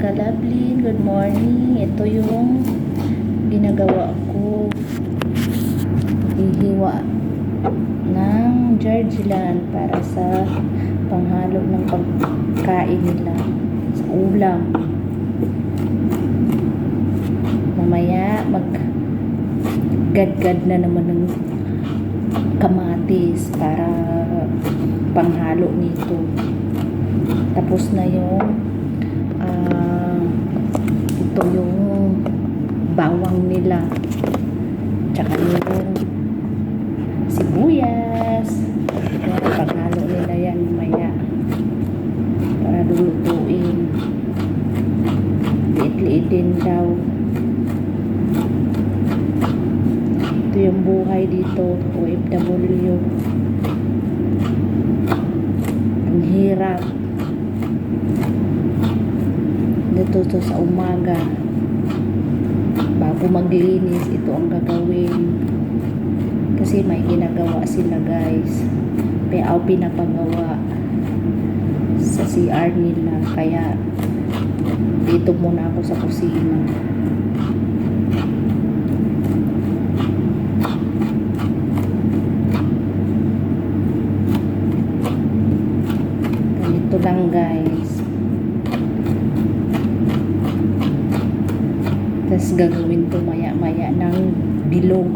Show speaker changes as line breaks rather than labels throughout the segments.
ka-lovely, good morning. Ito yung ginagawa ko. Hihiwa ng Jardilan para sa panghalo ng pagkain nila sa ulam. Mamaya maggadgad na naman ng kamatis para panghalo nito. Tapos na yung ito yung bawang nila, tsaka yung sibuyas. Panghalo nila yan mamaya para lulutuin. Liit-liit din daw. Ito yung buhay dito, OFW. Ang hirap dito sa umaga. Bago maglinis, ito ang gagawin. Kasi may ginagawa sila, guys. Kaya pinapagawa sa CR nila. Kaya dito muna ako sa kusina. Ganito lang, guys. Tapos gagawin to maya-maya ng bilog.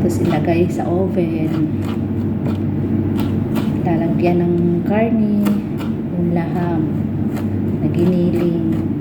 Tapos ilagay sa oven. Lalagyan ng karne, yung laham na giniling.